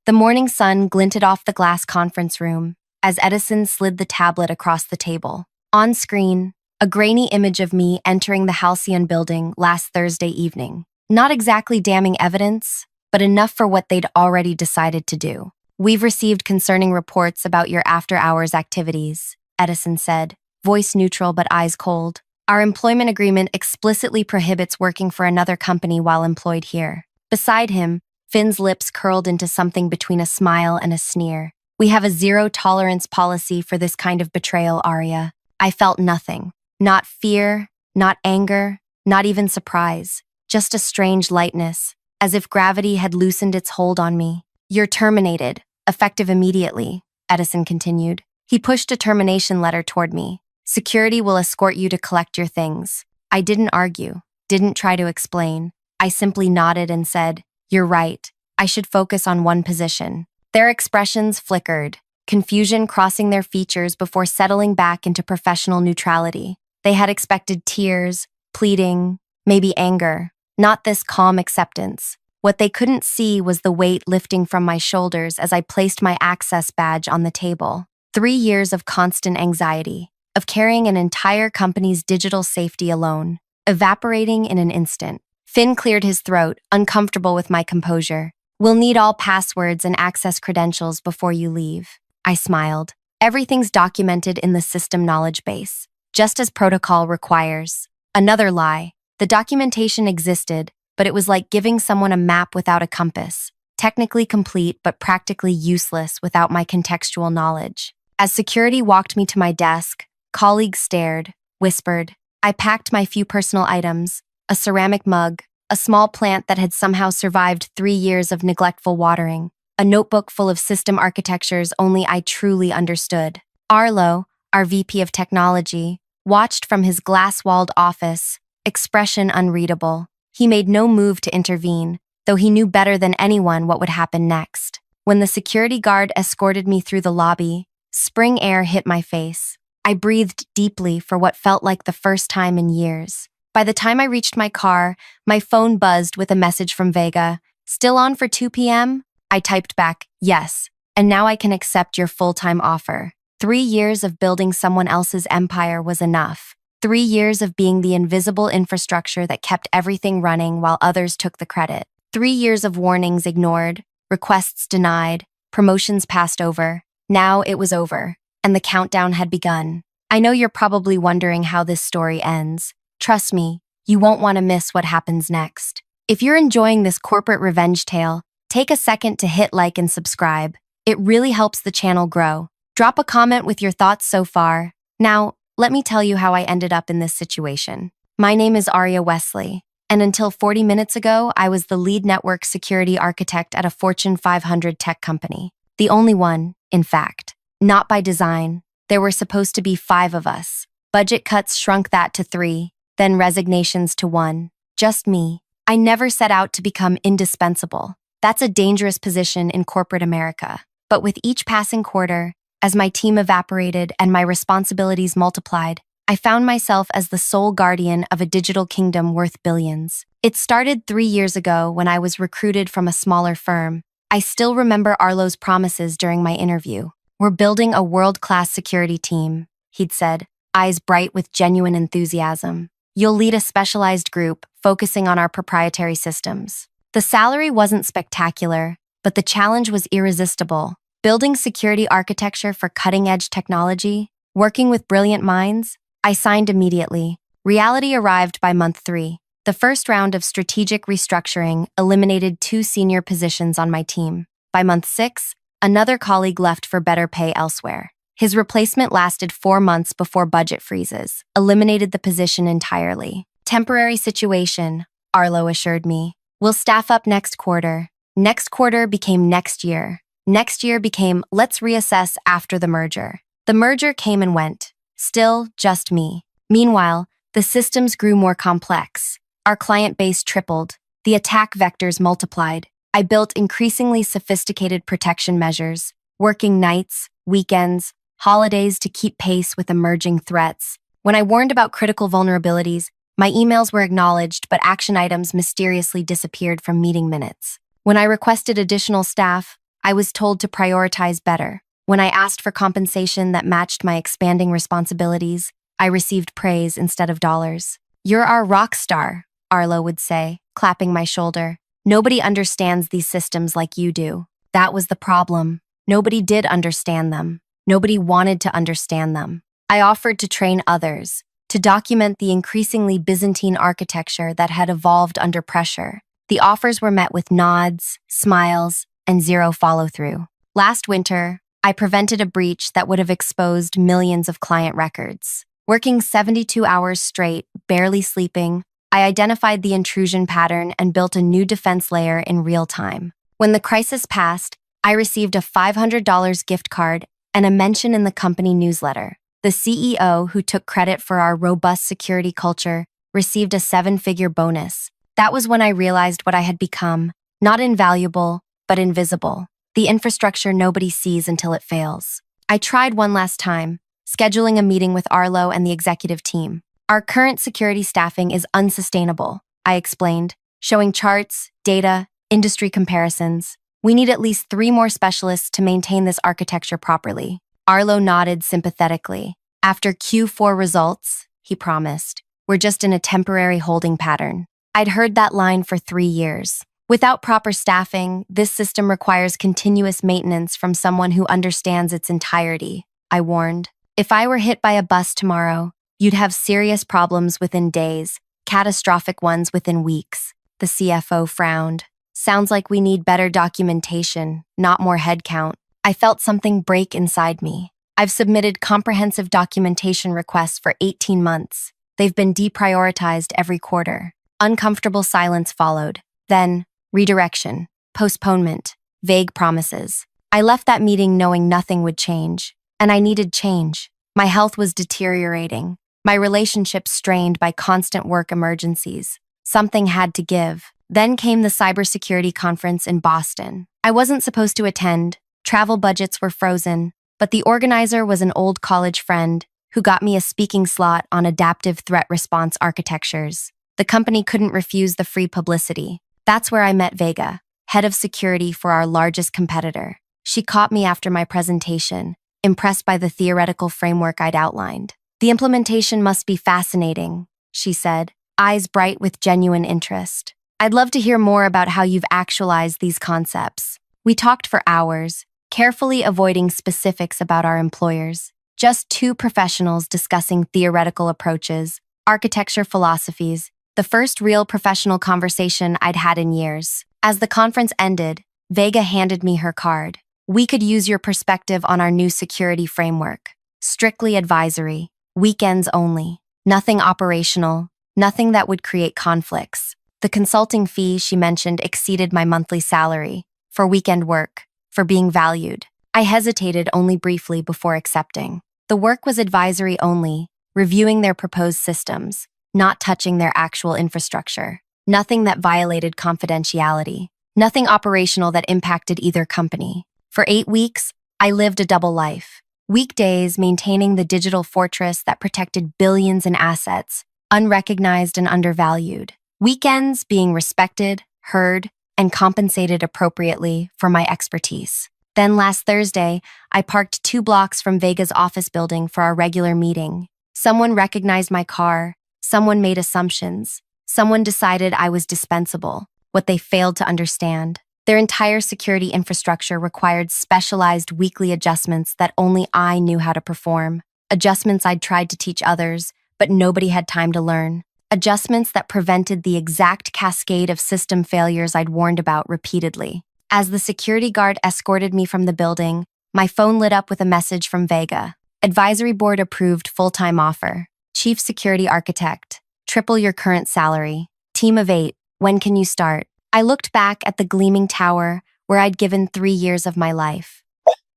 The morning sun glinted off the glass conference room as Edison slid the tablet across the table. On screen, a grainy image of me entering the Halcyon building last Thursday evening. Not exactly damning evidence, but enough for what they'd already decided to do. "We've received concerning reports about your after-hours activities," Edison said, voice neutral but eyes cold. "Our employment agreement explicitly prohibits working for another company while employed here." Beside him, Finn's lips curled into something between a smile and a sneer. "We have a zero-tolerance policy for this kind of betrayal, Aria." I felt nothing. Not fear, not anger, not even surprise. Just a strange lightness, as if gravity had loosened its hold on me. "You're terminated, effective immediately," Edison continued. He pushed a termination letter toward me. "Security will escort you to collect your things." I didn't argue, didn't try to explain. I simply nodded and said, "You're right. I should focus on one position." Their expressions flickered, confusion crossing their features before settling back into professional neutrality. They had expected tears, pleading, maybe anger. Not this calm acceptance. What they couldn't see was the weight lifting from my shoulders as I placed my access badge on the table. 3 years of constant anxiety, of carrying an entire company's digital safety alone, evaporating in an instant. Finn cleared his throat, uncomfortable with my composure. "We'll need all passwords and access credentials before you leave." I smiled. "Everything's documented in the system knowledge base, just as protocol requires." Another lie. The documentation existed, but it was like giving someone a map without a compass, technically complete but practically useless without my contextual knowledge. As security walked me to my desk, colleagues stared, whispered. I packed my few personal items, a ceramic mug, a small plant that had somehow survived 3 years of neglectful watering, a notebook full of system architectures only I truly understood. Arlo, our VP of technology, watched from his glass-walled office, expression unreadable. He made no move to intervene, though he knew better than anyone what would happen next. When the security guard escorted me through the lobby, spring air hit my face. I breathed deeply for what felt like the first time in years. By the time I reached my car, my phone buzzed with a message from Vega. "Still on for 2 p.m.? I typed back, "Yes, and now I can accept your full-time offer." 3 years of building someone else's empire was enough. 3 years of being the invisible infrastructure that kept everything running while others took the credit. 3 years of warnings ignored, requests denied, promotions passed over. Now it was over, and the countdown had begun. I know you're probably wondering how this story ends. Trust me, you won't want to miss what happens next. If you're enjoying this corporate revenge tale, take a second to hit like and subscribe. It really helps the channel grow. Drop a comment with your thoughts so far. Now, let me tell you how I ended up in this situation. My name is Aria Wesley, and until 40 minutes ago, I was the lead network security architect at a Fortune 500 tech company. The only one, in fact. Not by design. There were supposed to be 5 of us. Budget cuts shrunk that to 3, then resignations to 1. Just me. I never set out to become indispensable. That's a dangerous position in corporate America. But with each passing quarter, as my team evaporated and my responsibilities multiplied, I found myself as the sole guardian of a digital kingdom worth billions. It started 3 years ago when I was recruited from a smaller firm. I still remember Arlo's promises during my interview. "We're building a world-class security team," he'd said, eyes bright with genuine enthusiasm. "You'll lead a specialized group focusing on our proprietary systems." The salary wasn't spectacular, but the challenge was irresistible. Building security architecture for cutting-edge technology, working with brilliant minds, I signed immediately. Reality arrived by month 3. The first round of strategic restructuring eliminated 2 senior positions on my team. By month 6, another colleague left for better pay elsewhere. His replacement lasted 4 months before budget freezes, eliminated the position entirely. "Temporary situation," Arlo assured me. "We'll staff up next quarter." Next quarter became next year. Next year became let's reassess after the merger. The merger came and went. Still, just me. Meanwhile, the systems grew more complex. Our client base tripled. The attack vectors multiplied. I built increasingly sophisticated protection measures, working nights, weekends, holidays to keep pace with emerging threats. When I warned about critical vulnerabilities, my emails were acknowledged, but action items mysteriously disappeared from meeting minutes. When I requested additional staff, I was told to prioritize better. When I asked for compensation that matched my expanding responsibilities, I received praise instead of dollars. "You're our rock star," Arlo would say, clapping my shoulder. "Nobody understands these systems like you do." That was the problem. Nobody did understand them. Nobody wanted to understand them. I offered to train others, to document the increasingly Byzantine architecture that had evolved under pressure. The offers were met with nods, smiles, and zero follow-through. Last winter, I prevented a breach that would have exposed millions of client records. Working 72 hours straight, barely sleeping, I identified the intrusion pattern and built a new defense layer in real time. When the crisis passed, I received a $500 gift card and a mention in the company newsletter. The CEO, who took credit for our robust security culture, received a 7-figure bonus. That was when I realized what I had become, not invaluable, but invisible. The infrastructure nobody sees until it fails. I tried one last time, scheduling a meeting with Arlo and the executive team. "Our current security staffing is unsustainable," I explained, showing charts, data, industry comparisons. "We need at least 3 more specialists to maintain this architecture properly." Arlo nodded sympathetically. "After Q4 results," he promised, "we're just in a temporary holding pattern." I'd heard that line for 3 years. Without proper staffing, this system requires continuous maintenance from someone who understands its entirety, I warned. "If I were hit by a bus tomorrow, you'd have serious problems within days, catastrophic ones within weeks." The CFO frowned. "Sounds like we need better documentation, not more headcount." I felt something break inside me. I've submitted comprehensive documentation requests for 18 months. They've been deprioritized every quarter. Uncomfortable silence followed. Then, redirection, postponement, vague promises. I left that meeting knowing nothing would change. And I needed change. My health was deteriorating. My relationships strained by constant work emergencies. Something had to give. Then came the cybersecurity conference in Boston. I wasn't supposed to attend. Travel budgets were frozen, but the organizer was an old college friend who got me a speaking slot on adaptive threat response architectures. The company couldn't refuse the free publicity. That's where I met Vega, head of security for our largest competitor. She caught me after my presentation, impressed by the theoretical framework I'd outlined. "The implementation must be fascinating," she said, eyes bright with genuine interest. "I'd love to hear more about how you've actualized these concepts." We talked for hours, carefully avoiding specifics about our employers. Just 2 professionals discussing theoretical approaches, architecture philosophies, the first real professional conversation I'd had in years. As the conference ended, Vega handed me her card. "We could use your perspective on our new security framework. Strictly advisory, weekends only, nothing operational, nothing that would create conflicts." The consulting fee she mentioned exceeded my monthly salary, for weekend work, for being valued. I hesitated only briefly before accepting. The work was advisory only, reviewing their proposed systems, not touching their actual infrastructure. Nothing that violated confidentiality. Nothing operational that impacted either company. For 8 weeks, I lived a double life. Weekdays maintaining the digital fortress that protected billions in assets, unrecognized and undervalued. Weekends being respected, heard, and compensated appropriately for my expertise. Then last Thursday, I parked 2 blocks from Vega's office building for our regular meeting. Someone recognized my car, someone made assumptions, someone decided I was dispensable. What they failed to understand: their entire security infrastructure required specialized weekly adjustments that only I knew how to perform. Adjustments I'd tried to teach others, but nobody had time to learn. Adjustments that prevented the exact cascade of system failures I'd warned about repeatedly. As the security guard escorted me from the building, my phone lit up with a message from Vega. "Advisory board approved full-time offer. Chief security architect. Triple your current salary. Team of 8. When can you start?" I looked back at the gleaming tower where I'd given 3 years of my life.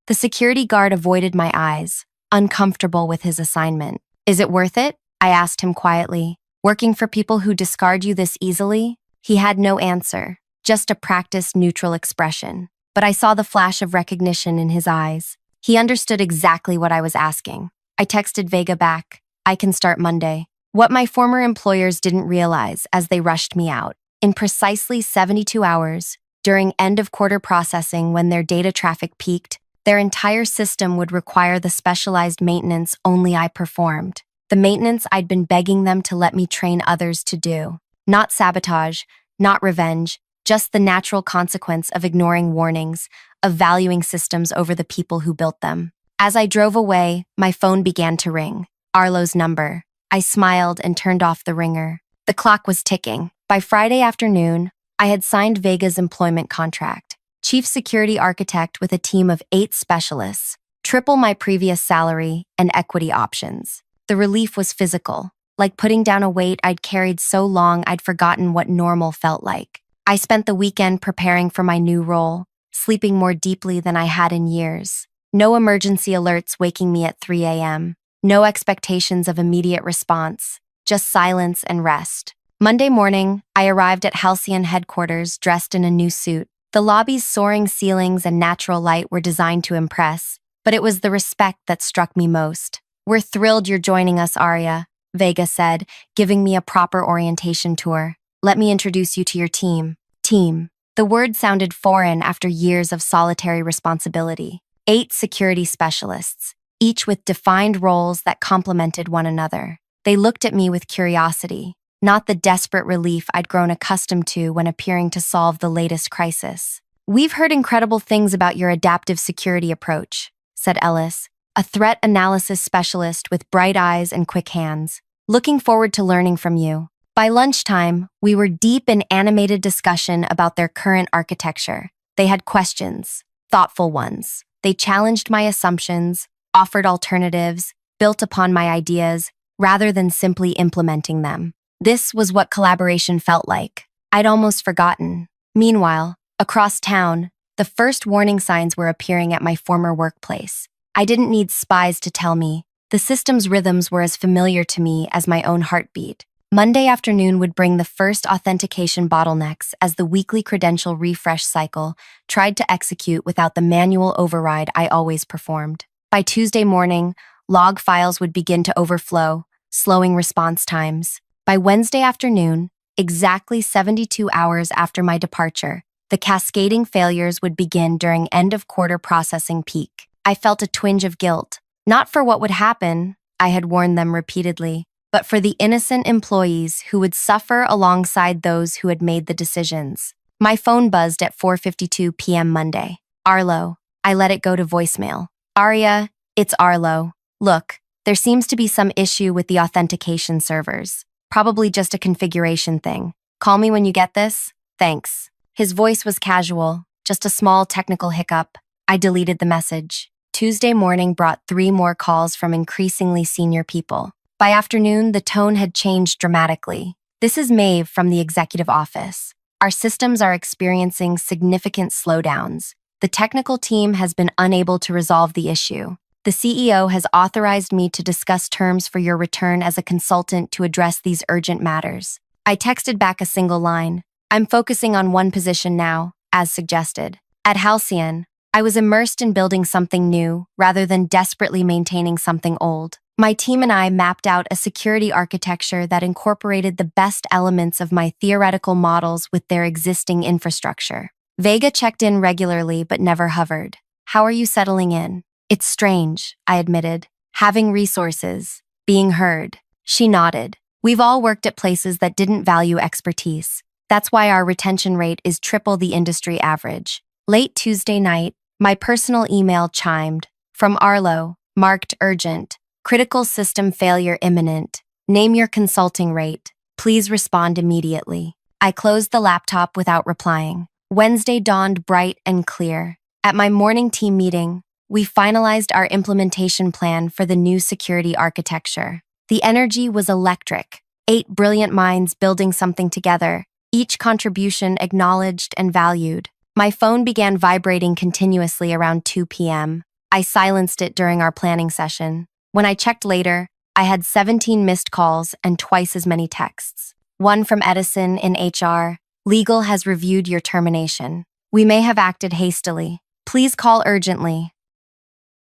The security guard avoided my eyes, uncomfortable with his assignment. "Is it worth it?" I asked him quietly. "Working for people who discard you this easily?" He had no answer, just a practiced neutral expression. But I saw the flash of recognition in his eyes. He understood exactly what I was asking. I texted Vega back, "I can start Monday." What my former employers didn't realize as they rushed me out. In precisely 72 hours, During end-of-quarter processing, when their data traffic peaked, their entire system would require the specialized maintenance only I performed. The maintenance I'd been begging them to let me train others to do. Not sabotage, not revenge, just the natural consequence of ignoring warnings, of valuing systems over the people who built them. As I drove away, my phone began to ring. Arlo's number. I smiled and turned off the ringer. The clock was ticking. By Friday afternoon, I had signed Vega's employment contract. Chief security architect with a team of 8 specialists, triple my previous salary and equity options. The relief was physical, like putting down a weight I'd carried so long I'd forgotten what normal felt like. I spent the weekend preparing for my new role, sleeping more deeply than I had in years. No emergency alerts waking me at 3 a.m. No expectations of immediate response, just silence and rest. Monday morning, I arrived at Halcyon headquarters dressed in a new suit. The lobby's soaring ceilings and natural light were designed to impress, but it was the respect that struck me most. "We're thrilled you're joining us, Aria," Vega said, giving me a proper orientation tour. "Let me introduce you to your team." Team. The word sounded foreign after years of solitary responsibility. 8 security specialists, each with defined roles that complemented one another. They looked at me with curiosity, not the desperate relief I'd grown accustomed to when appearing to solve the latest crisis. "We've heard incredible things about your adaptive security approach," said Ellis, a threat analysis specialist with bright eyes and quick hands. "Looking forward to learning from you." By lunchtime, we were deep in animated discussion about their current architecture. They had questions, thoughtful ones. They challenged my assumptions, offered alternatives, built upon my ideas, rather than simply implementing them. This was what collaboration felt like. I'd almost forgotten. Meanwhile, across town, the first warning signs were appearing at my former workplace. I didn't need spies to tell me. The system's rhythms were as familiar to me as my own heartbeat. Monday afternoon would bring the first authentication bottlenecks as the weekly credential refresh cycle tried to execute without the manual override I always performed. By Tuesday morning, log files would begin to overflow, slowing response times. By Wednesday afternoon, exactly 72 hours after my departure, the cascading failures would begin during end-of-quarter processing peak. I felt a twinge of guilt, not for what would happen, I had warned them repeatedly, but for the innocent employees who would suffer alongside those who had made the decisions. My phone buzzed at 4:52 p.m. Monday. "Arlo." I let it go to voicemail. "Aria, it's Arlo. Look, there seems to be some issue with the authentication servers. Probably just a configuration thing. Call me when you get this. Thanks." His voice was casual, just a small technical hiccup. I deleted the message. Tuesday morning brought 3 more calls from increasingly senior people. By afternoon, the tone had changed dramatically. "This is Maeve from the executive office. Our systems are experiencing significant slowdowns. The technical team has been unable to resolve the issue. The CEO has authorized me to discuss terms for your return as a consultant to address these urgent matters." I texted back a single line. "I'm focusing on one position now, as suggested." At Halcyon, I was immersed in building something new rather than desperately maintaining something old. My team and I mapped out a security architecture that incorporated the best elements of my theoretical models with their existing infrastructure. Vega checked in regularly but never hovered. "How are you settling in?" "It's strange," I admitted. "Having resources, being heard." She nodded. "We've all worked at places that didn't value expertise. That's why our retention rate is triple the industry average." Late Tuesday night, my personal email chimed. From Arlo, marked urgent. "Critical system failure imminent. Name your consulting rate. Please respond immediately." I closed the laptop without replying. Wednesday dawned bright and clear. At my morning team meeting, we finalized our implementation plan for the new security architecture. The energy was electric. 8 brilliant minds building something together, each contribution acknowledged and valued. My phone began vibrating continuously around 2 p.m. I silenced it during our planning session. When I checked later, I had 17 missed calls and twice as many texts. One from Edison in HR. "Legal has reviewed your termination. We may have acted hastily. Please call urgently."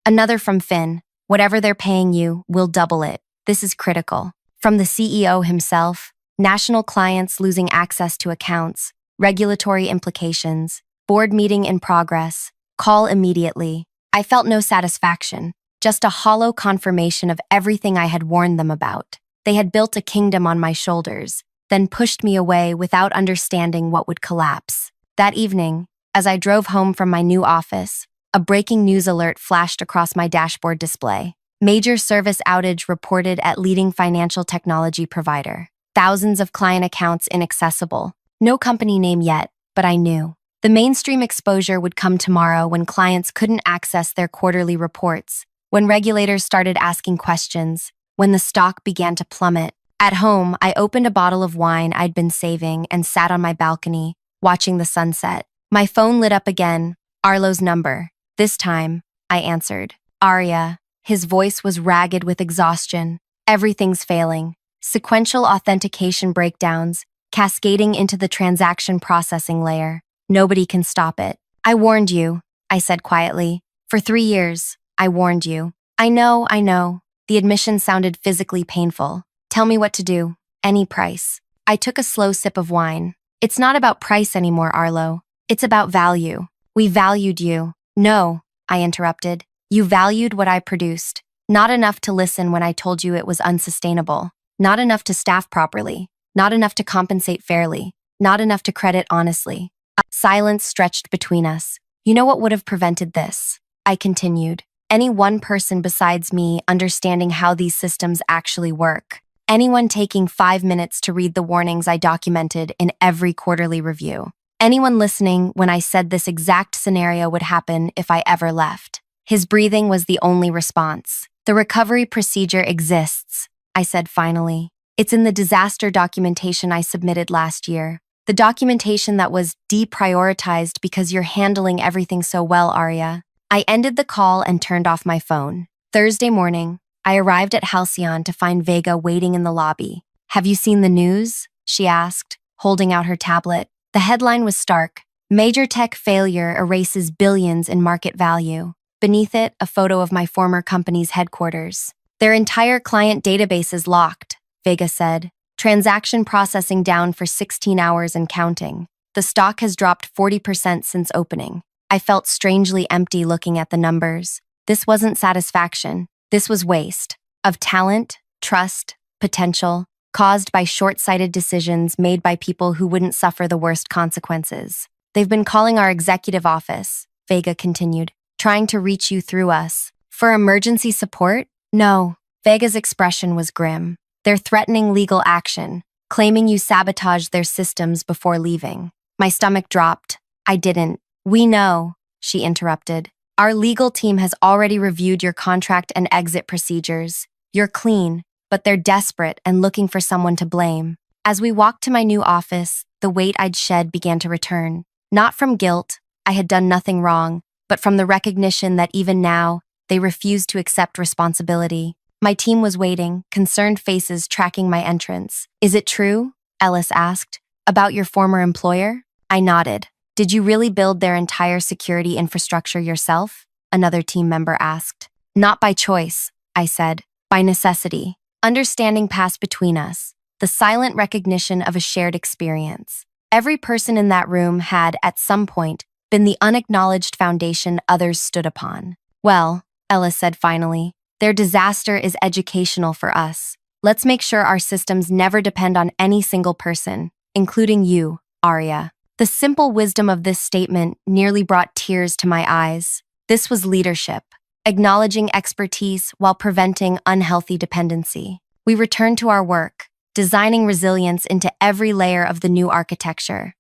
Another from Finn. "Whatever they're paying you, we'll double it. This is critical." From the CEO himself. "National clients losing access to accounts. regulatory implications, board meeting in progress, call immediately. I felt no satisfaction, just a hollow confirmation of everything I had warned them about. They had built a kingdom on my shoulders, then pushed me away without understanding what would collapse. That evening, as I drove home from my new office, a breaking news alert flashed across my dashboard display. Major service outage reported at leading financial technology provider. Thousands of client accounts inaccessible. No company name yet, but I knew. The mainstream exposure would come tomorrow when clients couldn't access their quarterly reports, when regulators started asking questions, when the stock began to plummet. At home, I opened a bottle of wine I'd been saving and sat on my balcony, watching the sunset. My phone lit up again, Arlo's number. This time, I answered. Aria. His voice was ragged with exhaustion. Everything's failing. Sequential authentication breakdowns, cascading into the transaction processing layer. Nobody can stop it. I warned you, I said quietly. For 3 years, I warned you. I know. The admission sounded physically painful. Tell me what to do. Any price. I took a slow sip of wine. It's not about price anymore, Arlo. It's about value. We valued you. No, I interrupted. You valued what I produced. Not enough to listen when I told you it was unsustainable. Not enough to staff properly. Not enough to compensate fairly. Not enough to credit honestly. Silence stretched between us. You know what would have prevented this? I continued. Any one person besides me understanding how these systems actually work. Anyone taking 5 minutes to read the warnings I documented in every quarterly review. Anyone listening when I said this exact scenario would happen if I ever left. His breathing was the only response. The recovery procedure exists, I said finally. It's in the disaster documentation I submitted last year. The documentation that was deprioritized because you're handling everything so well, Aria. I ended the call and turned off my phone. Thursday morning, I arrived at Halcyon to find Vega waiting in the lobby. Have you seen the news? She asked, holding out her tablet. The headline was stark. Major tech failure erases billions in market value. Beneath it, a photo of my former company's headquarters. Their entire client database is locked, Vega said. Transaction processing down for 16 hours and counting. The stock has dropped 40% since opening. I felt strangely empty looking at the numbers. This wasn't satisfaction. This was waste. Of talent, trust, potential, caused by short-sighted decisions made by people who wouldn't suffer the worst consequences. They've been calling our executive office, Vega continued, trying to reach you through us. For emergency support? No. Vega's expression was grim. They're threatening legal action, claiming you sabotaged their systems before leaving. My stomach dropped. I didn't. We know, she interrupted. Our legal team has already reviewed your contract and exit procedures. You're clean, but they're desperate and looking for someone to blame. As we walked to my new office, the weight I'd shed began to return. Not from guilt, I had done nothing wrong, but from the recognition that even now, they refused to accept responsibility. My team was waiting, concerned faces tracking my entrance. Is it true? Ellis asked. About your former employer? I nodded. Did you really build their entire security infrastructure yourself? Another team member asked. Not by choice, I said. By necessity. Understanding passed between us. The silent recognition of a shared experience. Every person in that room had, at some point, been the unacknowledged foundation others stood upon. Well, Ellis said finally, their disaster is educational for us. Let's make sure our systems never depend on any single person, including you, Aria. The simple wisdom of this statement nearly brought tears to my eyes. This was leadership, acknowledging expertise while preventing unhealthy dependency. We returned to our work, designing resilience into every layer of the new architecture.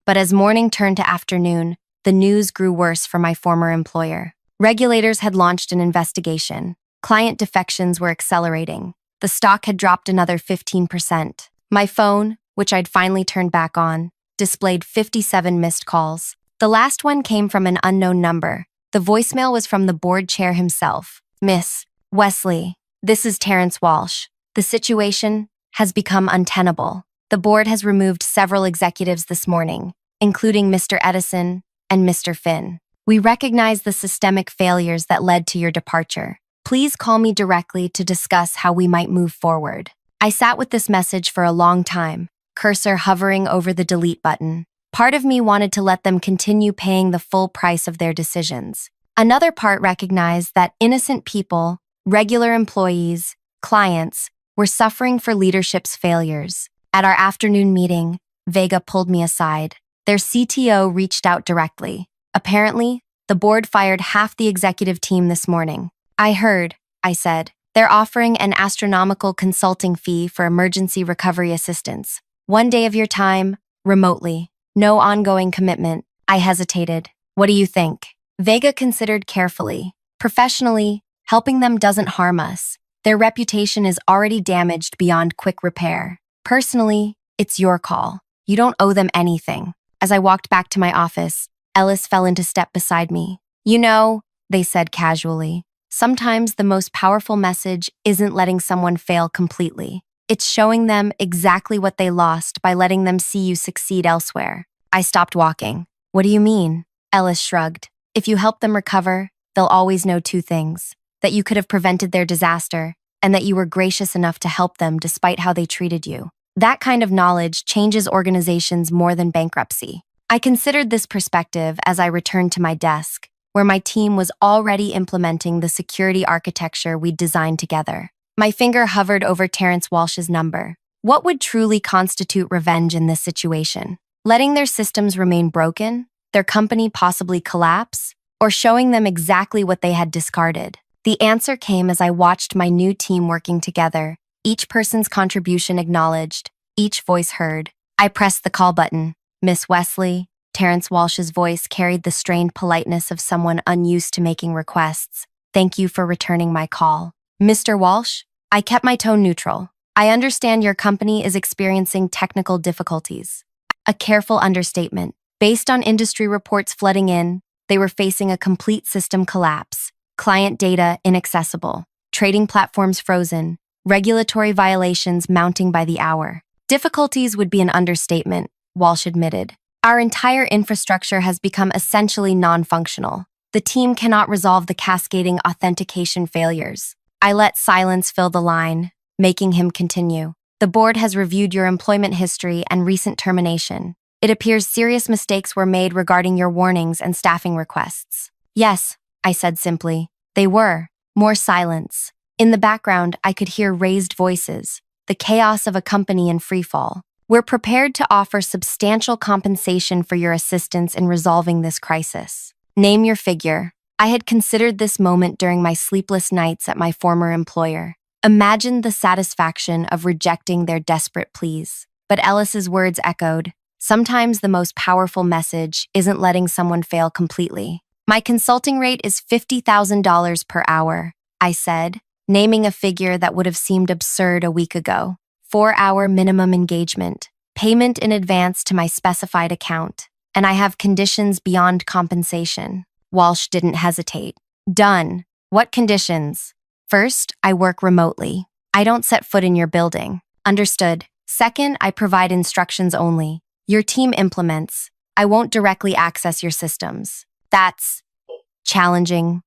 But as morning turned to afternoon, the news grew worse for my former employer. Regulators had launched an investigation. Client defections were accelerating. The stock had dropped another 15%. My phone, which I'd finally turned back on, displayed 57 missed calls. The last one came from an unknown number. The voicemail was from the board chair himself. Miss Wesley, this is Terrence Walsh. The situation has become untenable. The board has removed several executives this morning, including Mr. Edison and Mr. Finn. We recognize the systemic failures that led to your departure. Please call me directly to discuss how we might move forward. I sat with this message for a long time, cursor hovering over the delete button. Part of me wanted to let them continue paying the full price of their decisions. Another part recognized that innocent people, regular employees, clients, were suffering for leadership's failures. At our afternoon meeting, Vega pulled me aside. Their CTO reached out directly. Apparently, the board fired half the executive team this morning. I heard, I said. They're offering an astronomical consulting fee for emergency recovery assistance. 1 day of your time, remotely. No ongoing commitment. I hesitated. What do you think? Vega considered carefully. Professionally, helping them doesn't harm us. Their reputation is already damaged beyond quick repair. Personally, it's your call. You don't owe them anything. As I walked back to my office, Ellis fell into step beside me. You know, they said casually, sometimes the most powerful message isn't letting someone fail completely. It's showing them exactly what they lost by letting them see you succeed elsewhere. I stopped walking. What do you mean? Ellis shrugged. If you help them recover, they'll always know 2 things. That you could have prevented their disaster, and that you were gracious enough to help them despite how they treated you. That kind of knowledge changes organizations more than bankruptcy. I considered this perspective as I returned to my desk, where my team was already implementing the security architecture we'd designed together. My finger hovered over Terrence Walsh's number. What would truly constitute revenge in this situation? Letting their systems remain broken? Their company possibly collapse? Or showing them exactly what they had discarded? The answer came as I watched my new team working together, each person's contribution acknowledged, each voice heard. I pressed the call button. Miss Wesley, Terrence Walsh's voice carried the strained politeness of someone unused to making requests. Thank you for returning my call. Mr. Walsh? I kept my tone neutral. I understand your company is experiencing technical difficulties. A careful understatement. Based on industry reports flooding in, they were facing a complete system collapse, client data inaccessible, trading platforms frozen, regulatory violations mounting by the hour. Difficulties would be an understatement, Walsh admitted. Our entire infrastructure has become essentially non-functional. The team cannot resolve the cascading authentication failures. I let silence fill the line, making him continue. The board has reviewed your employment history and recent termination. It appears serious mistakes were made regarding your warnings and staffing requests. Yes, I said simply. They were. More silence. In the background, I could hear raised voices, the chaos of a company in freefall. We're prepared to offer substantial compensation for your assistance in resolving this crisis. Name your figure. I had considered this moment during my sleepless nights at my former employer. Imagined the satisfaction of rejecting their desperate pleas. But Ellis's words echoed. Sometimes the most powerful message isn't letting someone fail completely. My consulting rate is $50,000 per hour, I said, naming a figure that would have seemed absurd a week ago. 4-hour minimum engagement, payment in advance to my specified account, and I have conditions beyond compensation. Walsh didn't hesitate. Done. What conditions? First, I work remotely. I don't set foot in your building. Understood. Second, I provide instructions only. Your team implements. I won't directly access your systems. That's challenging,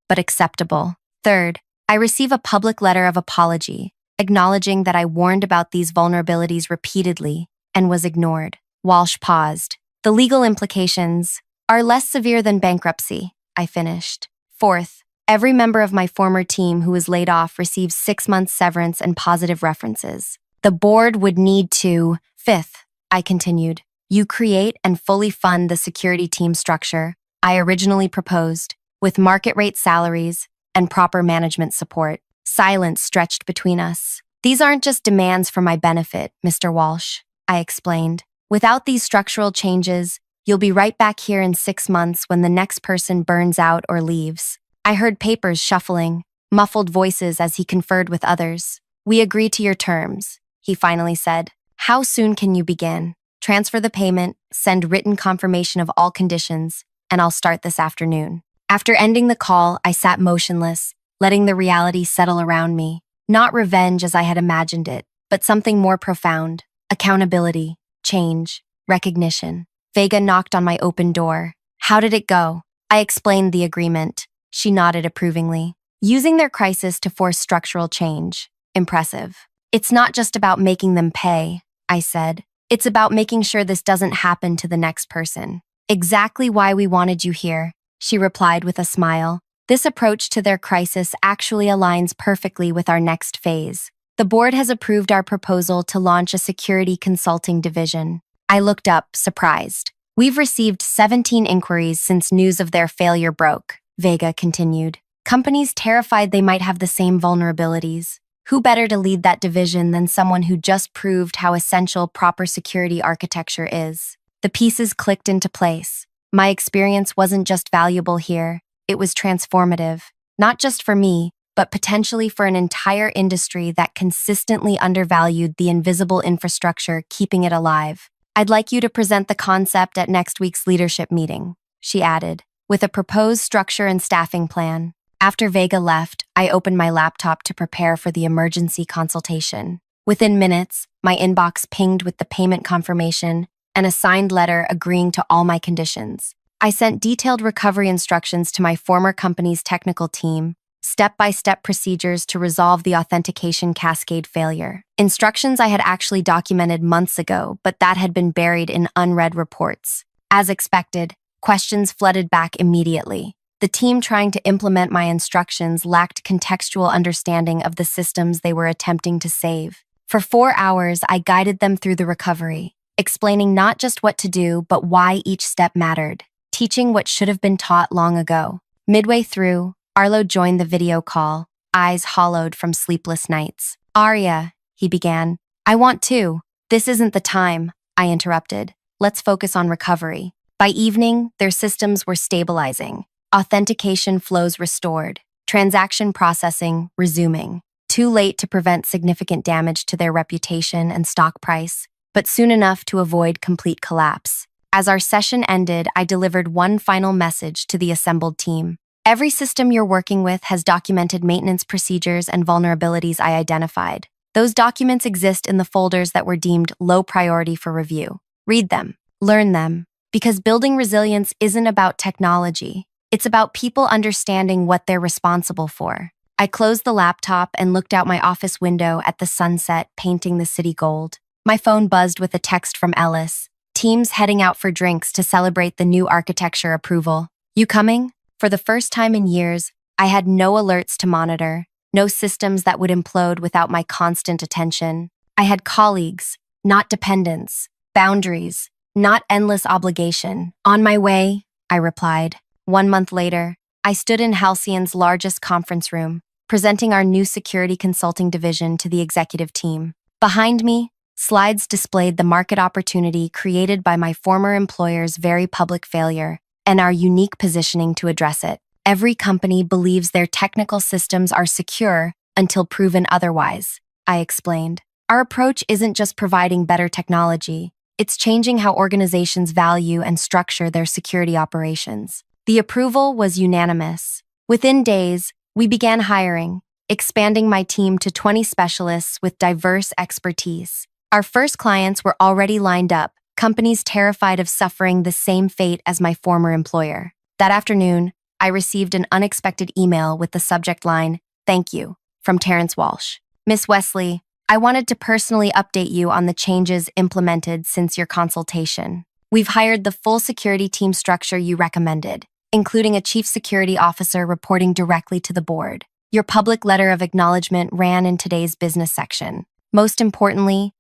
but acceptable. Third, I receive a public letter of apology, acknowledging that I warned about these vulnerabilities repeatedly and was ignored. Walsh paused. The legal implications are less severe than bankruptcy, I finished. Fourth, every member of my former team who was laid off receives 6 months severance and positive references. The board would need to. Fifth, I continued, you create and fully fund the security team structure I originally proposed, with market rate salaries and proper management support. Silence stretched between us. These aren't just demands for my benefit, Mr. Walsh, I explained. Without these structural changes, you'll be right back here in 6 months when the next person burns out or leaves. I heard papers shuffling, muffled voices as he conferred with others. We agree to your terms, he finally said. How soon can you begin? Transfer the payment, send written confirmation of all conditions, and I'll start this afternoon. After ending the call, I sat motionless, letting the reality settle around me. Not revenge as I had imagined it, but something more profound. Accountability, change, recognition. Vega knocked on my open door. How did it go? I explained the agreement. She nodded approvingly. Using their crisis to force structural change. Impressive. It's not just about making them pay. I said. It's about making sure this doesn't happen to the next person. Exactly why we wanted you here, she replied with a smile. This approach to their crisis actually aligns perfectly with our next phase. The board has approved our proposal to launch a security consulting division. I looked up, surprised. We've received 17 inquiries since news of their failure broke, Vega continued. Companies terrified they might have the same vulnerabilities. Who better to lead that division than someone who just proved how essential proper security architecture is? The pieces clicked into place. My experience wasn't just valuable here, it was transformative, not just for me, but potentially for an entire industry that consistently undervalued the invisible infrastructure keeping it alive. I'd like you to present the concept at next week's leadership meeting, she added, with a proposed structure and staffing plan. After Vega left, I opened my laptop to prepare for the emergency consultation. Within minutes, my inbox pinged with the payment confirmation and a signed letter agreeing to all my conditions. I sent detailed recovery instructions to my former company's technical team, step-by-step procedures to resolve the authentication cascade failure. Instructions I had actually documented months ago, but that had been buried in unread reports. As expected, questions flooded back immediately. The team trying to implement my instructions lacked contextual understanding of the systems they were attempting to save. For 4 hours, I guided them through the recovery, explaining not just what to do, but why each step mattered, teaching what should have been taught long ago. Midway through, Arlo joined the video call, eyes hollowed from sleepless nights. Aria, he began. I want to. This isn't the time, I interrupted. Let's focus on recovery. By evening, their systems were stabilizing. Authentication flows restored, transaction processing resuming. Too late to prevent significant damage to their reputation and stock price, but soon enough to avoid complete collapse. As our session ended, I delivered one final message to the assembled team. Every system you're working with has documented maintenance procedures and vulnerabilities I identified. Those documents exist in the folders that were deemed low priority for review. Read them, learn them, because building resilience isn't about technology. It's about people understanding what they're responsible for. I closed the laptop and looked out my office window at the sunset painting the city gold. My phone buzzed with a text from Ellis. Teams heading out for drinks to celebrate the new architecture approval. You coming? For the first time in years, I had no alerts to monitor, no systems that would implode without my constant attention. I had colleagues, not dependents, boundaries, not endless obligation. On my way, I replied. 1 month later, I stood in Halcyon's largest conference room, presenting our new security consulting division to the executive team. Behind me, slides displayed the market opportunity created by my former employer's very public failure and our unique positioning to address it. Every company believes their technical systems are secure until proven otherwise, I explained. Our approach isn't just providing better technology, it's changing how organizations value and structure their security operations. The approval was unanimous. Within days, we began hiring, expanding my team to 20 specialists with diverse expertise. Our first clients were already lined up, companies terrified of suffering the same fate as my former employer. That afternoon, I received an unexpected email with the subject line, "Thank you," from Terrence Walsh. Miss Wesley, I wanted to personally update you on the changes implemented since your consultation. We've hired the full security team structure you recommended, including a chief security officer reporting directly to the board. Your public letter of acknowledgement ran in today's business section. Most importantly,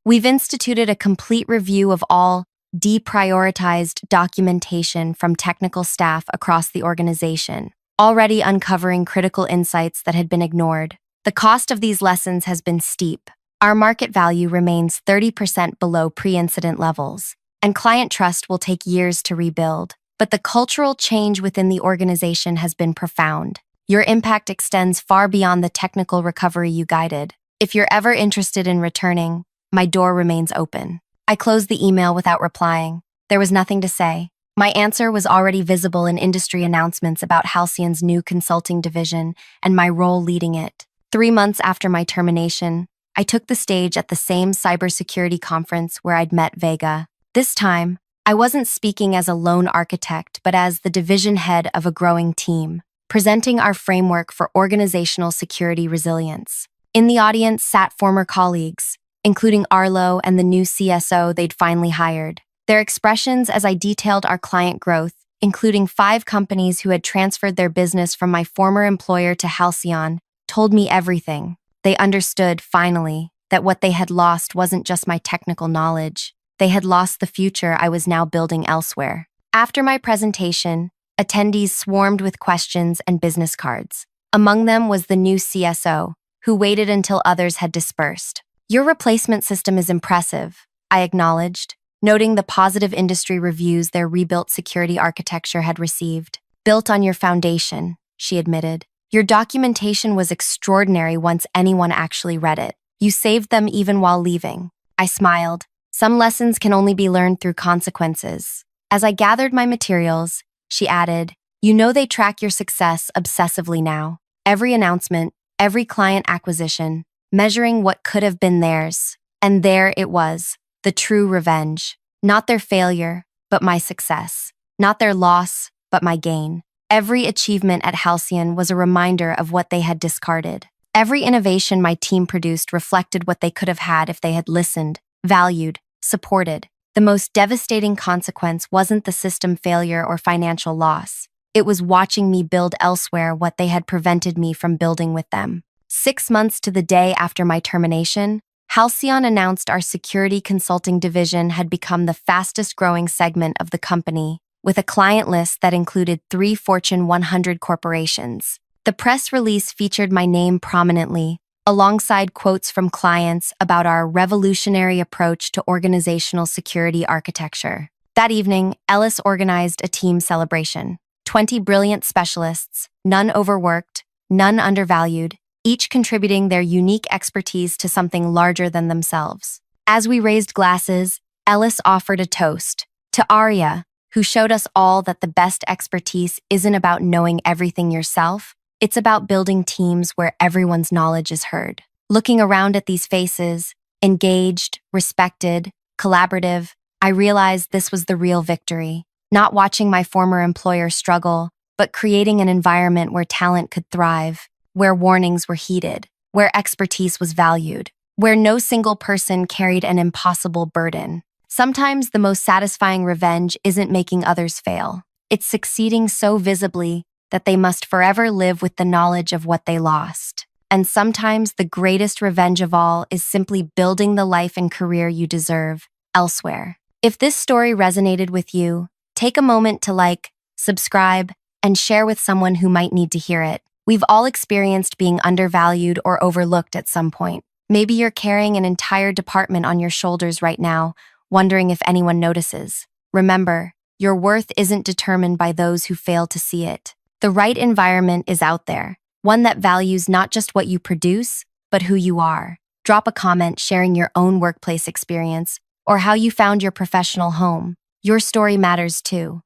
we've instituted a complete review of all deprioritized documentation from technical staff across the organization, already uncovering critical insights that had been ignored. The cost of these lessons has been steep. Our market value remains 30% below pre-incident levels, and client trust will take years to rebuild. But the cultural change within the organization has been profound. Your impact extends far beyond the technical recovery you guided. If you're ever interested in returning, my door remains open. I closed the email without replying. There was nothing to say. My answer was already visible in industry announcements about Halcyon's new consulting division and my role leading it. 3 months after my termination, I took the stage at the same cybersecurity conference where I'd met Vega. This time, I wasn't speaking as a lone architect, but as the division head of a growing team, presenting our framework for organizational security resilience. In the audience sat former colleagues, including Arlo and the new CSO they'd finally hired. Their expressions as I detailed our client growth, including 5 companies who had transferred their business from my former employer to Halcyon, told me everything. They understood, finally, that what they had lost wasn't just my technical knowledge. They had lost the future I was now building elsewhere. After my presentation, attendees swarmed with questions and business cards. Among them was the new CSO, who waited until others had dispersed. "Your replacement system is impressive," I acknowledged, noting the positive industry reviews their rebuilt security architecture had received. "Built on your foundation," she admitted. "Your documentation was extraordinary once anyone actually read it. You saved them even while leaving." I smiled. "Some lessons can only be learned through consequences." As I gathered my materials, she added, "You know they track your success obsessively now. Every announcement, every client acquisition, measuring what could have been theirs. And there it was, the true revenge. Not their failure, but my success. Not their loss, but my gain. Every achievement at Halcyon was a reminder of what they had discarded. Every innovation my team produced reflected what they could have had if they had listened, valued, supported. The most devastating consequence wasn't the system failure or financial loss. It was watching me build elsewhere what they had prevented me from building with them. 6 months to the day after my termination, Halcyon announced our security consulting division had become the fastest-growing segment of the company, with a client list that included 3 Fortune 100 corporations. The press release featured my name prominently, alongside quotes from clients about our revolutionary approach to organizational security architecture. That evening, Ellis organized a team celebration. 20 brilliant specialists, none overworked, none undervalued, each contributing their unique expertise to something larger than themselves. As we raised glasses, Ellis offered a toast to Aria, who showed us all that the best expertise isn't about knowing everything yourself. It's about building teams where everyone's knowledge is heard. Looking around at these faces, engaged, respected, collaborative, I realized this was the real victory. Not watching my former employer struggle, but creating an environment where talent could thrive, where warnings were heeded, where expertise was valued, where no single person carried an impossible burden. Sometimes the most satisfying revenge isn't making others fail. It's succeeding so visibly that they must forever live with the knowledge of what they lost. And sometimes the greatest revenge of all is simply building the life and career you deserve elsewhere. If this story resonated with you, take a moment to like, subscribe, and share with someone who might need to hear it. We've all experienced being undervalued or overlooked at some point. Maybe you're carrying an entire department on your shoulders right now, wondering if anyone notices. Remember, your worth isn't determined by those who fail to see it. The right environment is out there, one that values not just what you produce, but who you are. Drop a comment sharing your own workplace experience or how you found your professional home. Your story matters too.